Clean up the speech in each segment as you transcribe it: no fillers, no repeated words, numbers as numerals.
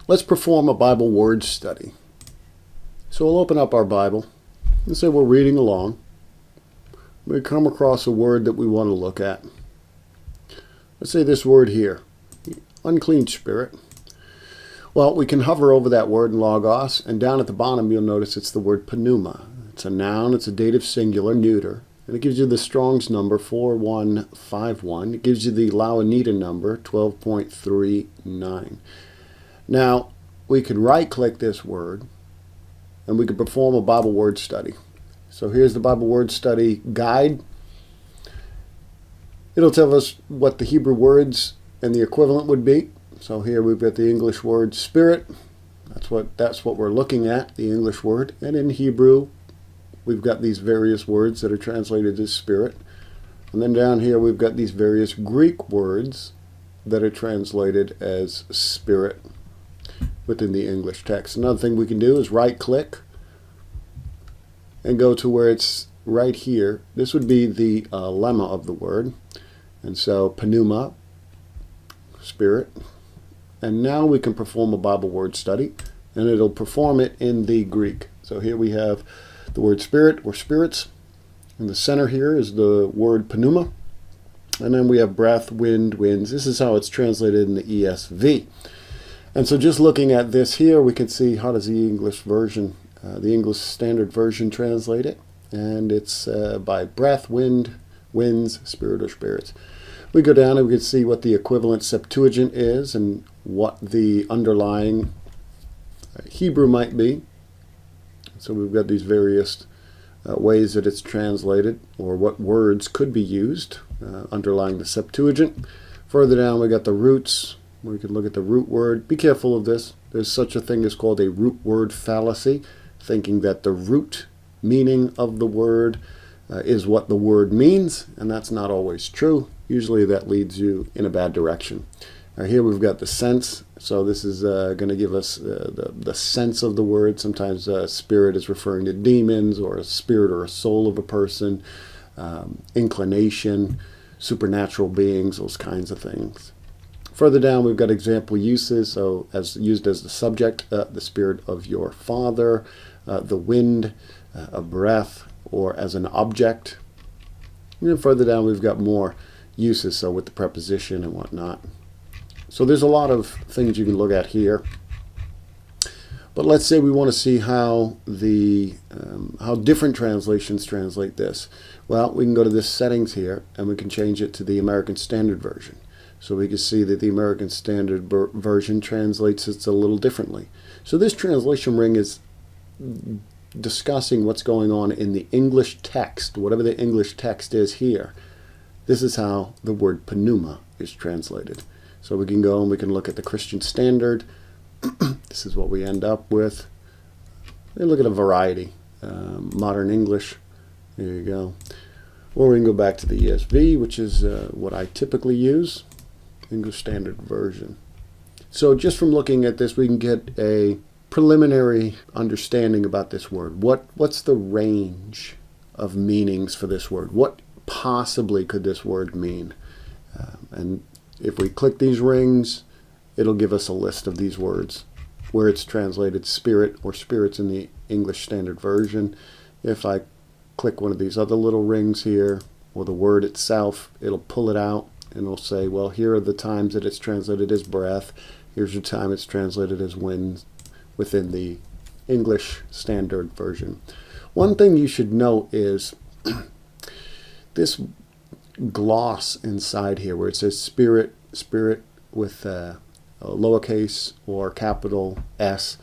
Let's perform a Bible word study. So we'll open up our Bible and say we're reading along. We come across a word that we want to look at. Let's say this word here, unclean spirit. Well, we can hover over that word in Logos, and down at the bottom you'll notice it's the word pneuma. It's a noun, it's a dative singular, neuter, and it gives you the Strong's number 4151. It gives you the Louanita number 12.39. Now, we could right-click this word, and we could perform a Bible word study. So here's the Bible word study guide. It'll tell us what the Hebrew words and the equivalent would be. So here we've got the English word spirit. That's what we're looking at, the English word. And in Hebrew, we've got these various words that are translated as spirit. And then down here we've got these various Greek words that are translated as spirit within the English text. Another thing we can do is right-click and go to where it's right here. This would be the lemma of the word. And so pneuma, spirit. And now we can perform a Bible word study, and it'll perform it in the Greek. So here we have the word spirit or spirits. In the center here is the word pneuma. And then we have breath, wind, winds. This is how it's translated in the ESV. And so just looking at this here, we can see how does the English version, the English Standard Version translate it. And it's by breath, wind, winds, spirit or spirits. We go down and we can see what the equivalent Septuagint is and what the underlying Hebrew might be. So we've got these various ways that it's translated, or what words could be used underlying the Septuagint. Further down we got the roots. We could look at the root word. Be careful of this. There's such a thing as called a root word fallacy, thinking that the root meaning of the word is what the word means, and that's not always true. Usually that leads you in a bad direction. Here we've got the sense. So this is going to give us the sense of the word. Sometimes spirit is referring to demons or a spirit or a soul of a person, inclination, supernatural beings, those kinds of things. Further down we've got example uses. So as used as the subject, the spirit of your father, the wind, a breath, or as an object. And then further down we've got more uses, so with the preposition and whatnot. So there's a lot of things you can look at here. But let's say we want to see how how different translations translate this. Well, we can go to this settings here and we can change it to the American Standard Version. So we can see that the American Standard Version translates it a little differently. So this translation ring is discussing what's going on in the English text, whatever the English text is here. This is how the word pneuma is translated. So we can go and we can look at the Christian Standard. This is what we end up with. We look at a variety. Modern English. There you go. Or we can go back to the ESV, which is what I typically use. English Standard Version. So just from looking at this, we can get a preliminary understanding about this word. What's the range of meanings for this word? What possibly could this word mean? And if we click these rings, it'll give us a list of these words where it's translated spirit or spirits in the English Standard Version. If I click one of these other little rings here, or the word itself, it'll pull it out and it'll say, well, here are the times that it's translated as breath. Here's the time it's translated as wind within the English Standard Version. One thing you should note is this gloss inside here where it says spirit with a lowercase or capital S.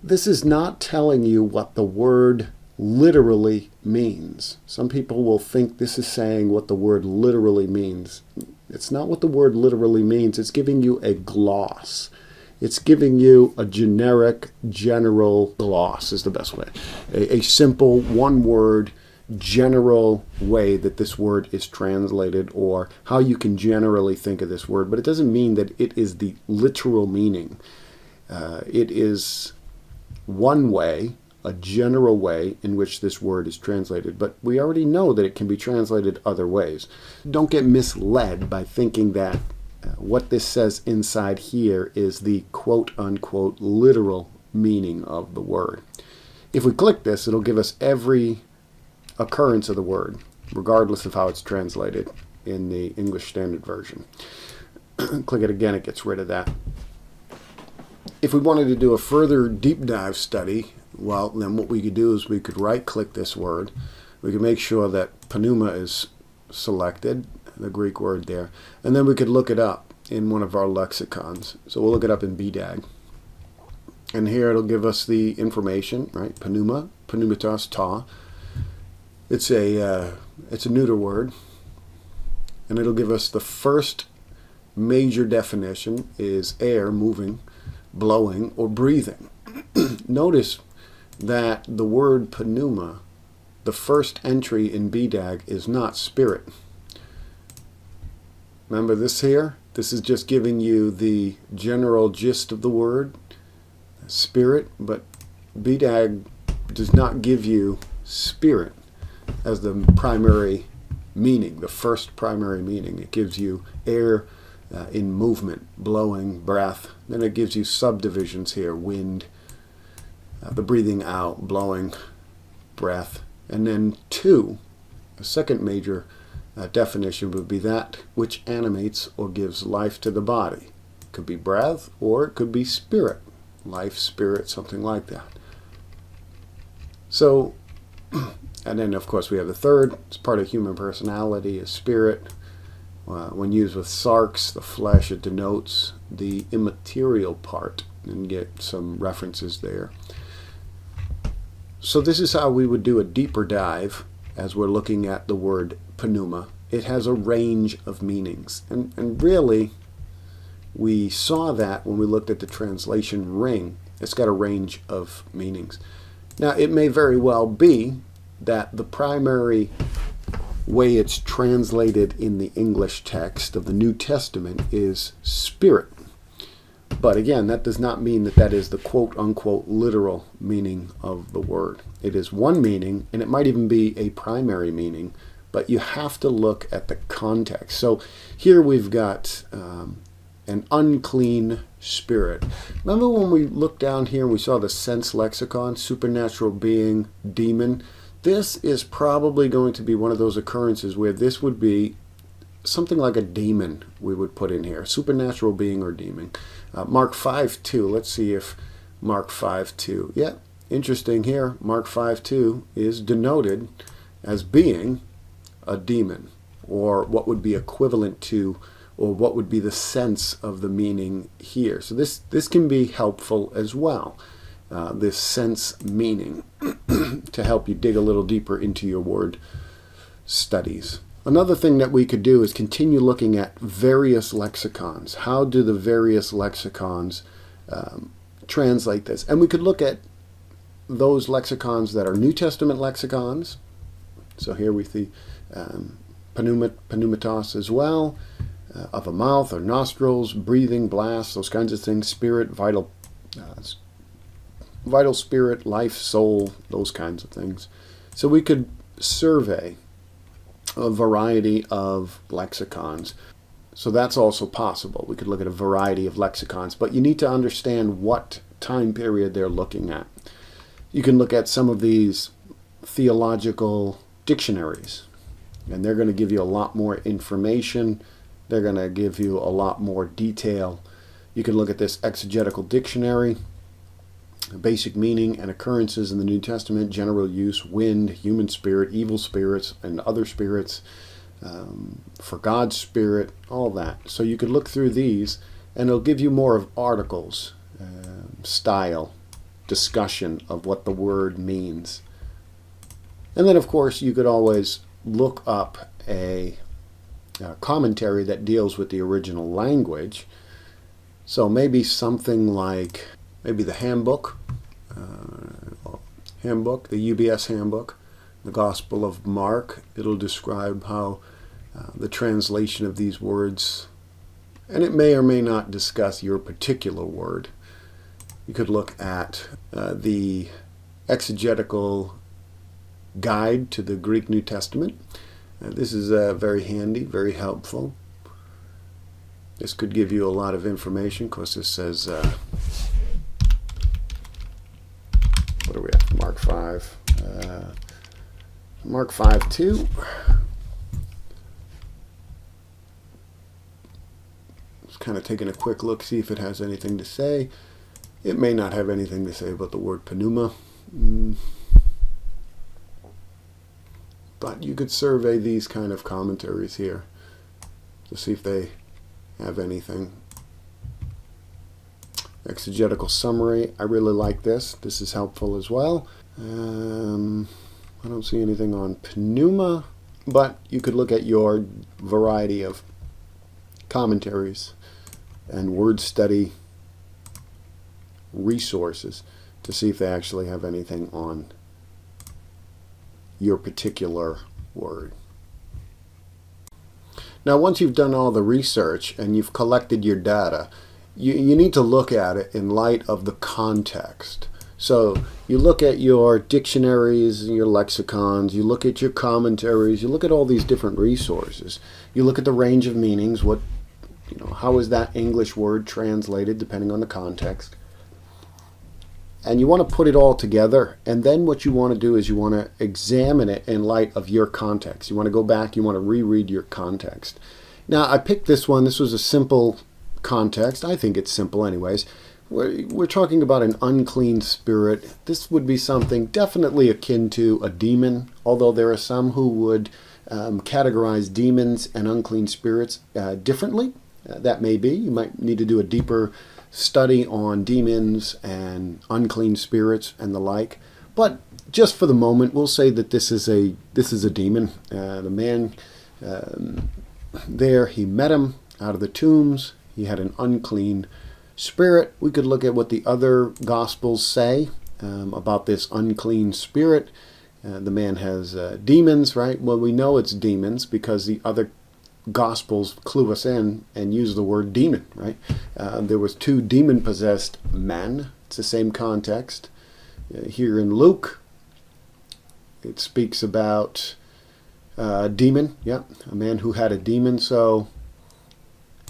This is not telling you what the word literally means. Some people will think this is saying what the word literally means. It's not what the word literally means. It's giving you a gloss. It's giving you a generic, general gloss is the best way. A simple, one-word, general way that this word is translated, or how you can generally think of this word. But it doesn't mean that it is the literal meaning. It is one way, a general way in which this word is translated. But we already know that it can be translated other ways. Don't get misled by thinking that what this says inside here is the quote-unquote literal meaning of the word. If we click this, it'll give us every occurrence of the word, regardless of how it's translated in the English Standard Version. Click it again, it gets rid of that. If we wanted to do a further deep dive study, well, then what we could do is we could right-click this word. We could make sure that pneuma is selected, the Greek word there, and then we could look it up in one of our lexicons. So we'll look it up in BDAG. And here it'll give us the information, right? Pneuma, pneumatos, ta. It's a neuter word, and it'll give us the first major definition is air moving, blowing, or breathing. Notice that the word pneuma, the first entry in BDAG, is not spirit. Remember this here? This is just giving you the general gist of the word, spirit, but BDAG does not give you spirit as the primary meaning, the first primary meaning. It gives you air in movement, blowing, breath. Then it gives you subdivisions here, wind, the breathing out, blowing, breath. And then two, a second major definition would be that which animates or gives life to the body. It could be breath or it could be spirit, life, spirit, something like that. So, and then of course we have the third, it's part of human personality, is spirit. When used with sarx, the flesh, it denotes the immaterial part, and get some references there. So this is how we would do a deeper dive as we're looking at the word pneuma. It has a range of meanings, and really we saw that when we looked at the translation ring. It's got a range of meanings. Now it may very well be that the primary way it's translated in the English text of the New Testament is spirit. But again, that does not mean that that is the quote-unquote literal meaning of the word. It is one meaning, and it might even be a primary meaning, but you have to look at the context. So here we've got an unclean spirit. Remember when we looked down here and we saw the sense lexicon, supernatural being, demon? This is probably going to be one of those occurrences where this would be something like a demon we would put in here, supernatural being or demon. Mark 5:2, let's see if Mark 5:2, yeah, interesting here, Mark 5:2 is denoted as being a demon, or what would be equivalent to, or what would be the sense of the meaning here. So this can be helpful as well, this sense meaning, to help you dig a little deeper into your word studies. Another thing that we could do is continue looking at various lexicons. How do the various lexicons translate this? And we could look at those lexicons that are New Testament lexicons. So here we see pneumatos as well, of a mouth or nostrils, breathing, blast, those kinds of things, spirit, vital spirit, life, soul, those kinds of things. So we could survey a variety of lexicons. So that's also possible. We could look at a variety of lexicons, but you need to understand what time period they're looking at. You can look at some of these theological dictionaries, and they're going to give you a lot more information. They're going to give you a lot more detail. You can look at this exegetical dictionary, basic meaning and occurrences in the New Testament, general use, wind, human spirit, evil spirits, and other spirits, for God's spirit, all that. So you could look through these, and it'll give you more of articles, style, discussion of what the word means. And then, of course, you could always look up a commentary that deals with the original language. So maybe something like the handbook, the UBS handbook, the Gospel of Mark. It'll describe how the translation of these words, and it may or may not discuss your particular word. You could look at the exegetical guide to the Greek New Testament. This is very handy, very helpful. This could give you a lot of information. Of course, this says, what are we at? Mark 5. Mark 5:2. Just kind of taking a quick look, see if it has anything to say. It may not have anything to say about the word pneuma. But you could survey these kind of commentaries here to see if they have anything. Exegetical summary. I really like this. This is helpful as well. I don't see anything on pneuma, but you could look at your variety of commentaries and word study resources to see if they actually have anything on your particular word. Now, once you've done all the research and you've collected your data, you need to look at it in light of the context. So you look at your dictionaries and your lexicons, you look at your commentaries, you look at all these different resources. You look at the range of meanings, how is that English word translated depending on the context. And you want to put it all together, and then what you want to do is you want to examine it in light of your context. You want to go back, you want to reread your context. Now, I picked this one. This was a simple context. I think it's simple anyways. We're talking about an unclean spirit. This would be something definitely akin to a demon, although there are some who would categorize demons and unclean spirits differently. That may be. You might need to do a deeper study on demons and unclean spirits and the like. But just for the moment, we'll say that this is a demon. The man there, he met him out of the tombs. He had an unclean spirit. We could look at what the other Gospels say about this unclean spirit. The man has demons, right? Well, we know it's demons because the other Gospels clue us in and use the word demon, right? There was 2 demon-possessed men. It's the same context. Here in Luke, it speaks about a demon, a man who had a demon. So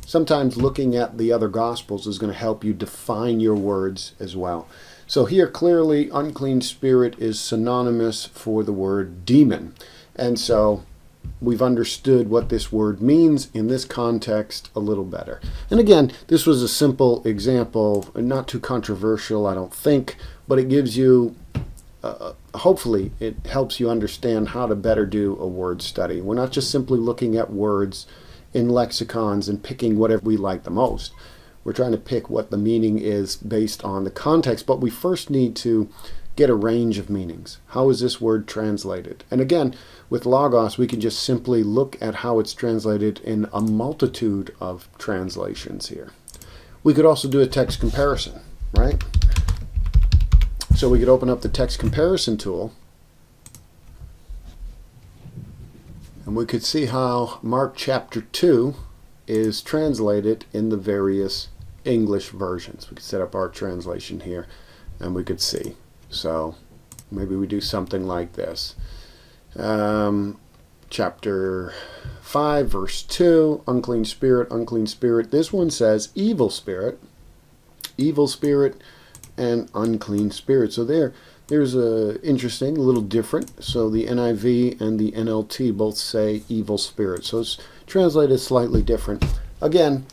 sometimes looking at the other Gospels is going to help you define your words as well. So here clearly unclean spirit is synonymous for the word demon. And so we've understood what this word means in this context a little better. And again, this was a simple example, not too controversial, I don't think, but it gives you, hopefully, it helps you understand how to better do a word study. We're not just simply looking at words in lexicons and picking whatever we like the most. We're trying to pick what the meaning is based on the context, but we first need to get a range of meanings. How is this word translated? And again, with Logos, we can just simply look at how it's translated in a multitude of translations here. We could also do a text comparison, right? So we could open up the text comparison tool, and we could see how Mark chapter 2 is translated in the various English versions. We could set up our translation here, and we could see. So maybe we do something like this. Chapter 5, verse 2, unclean spirit, unclean spirit. This one says evil spirit, and unclean spirit. So there's a interesting, a little different. So the NIV and the NLT both say evil spirit. So it's translated slightly different. Again,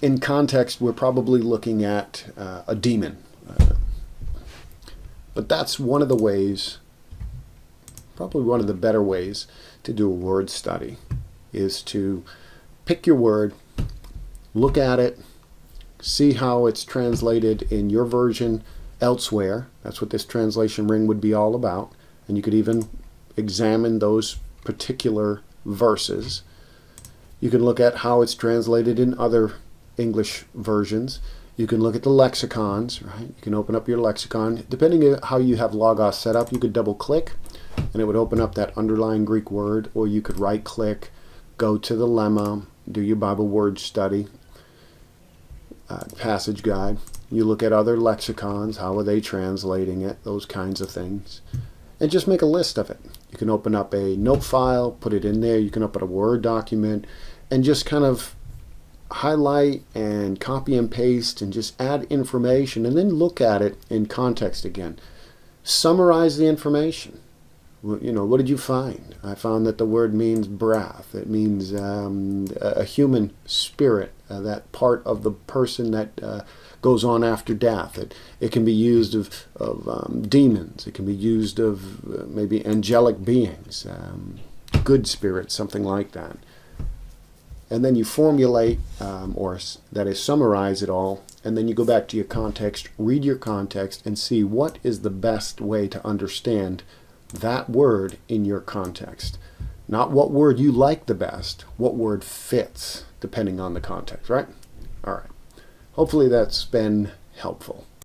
in context, we're probably looking at a demon. But that's one of the ways, probably one of the better ways to do a word study, is to pick your word, look at it, see how it's translated in your version elsewhere. That's what this translation ring would be all about. And you could even examine those particular verses. You can look at how it's translated in other English versions. You can look at the lexicons, right? You can open up your lexicon. Depending on how you have Logos set up, you could double click and it would open up that underlying Greek word, or you could right click, go to the lemma, do your Bible word study, passage guide. You look at other lexicons, how are they translating it, those kinds of things, and just make a list of it. You can open up a note file, put it in there. You can open a Word document and just kind of highlight and copy and paste and just add information and then look at it in context again. Summarize the information. You know, what did you find? I found that the word means breath. It means a human spirit, that part of the person that goes on after death. It can be used of demons. It can be used of maybe angelic beings, good spirits, something like that. And then you formulate, or that is, summarize it all, and then you go back to your context, read your context, and see what is the best way to understand that word in your context. Not what word you like the best, what word fits depending on the context, right? All right. Hopefully that's been helpful.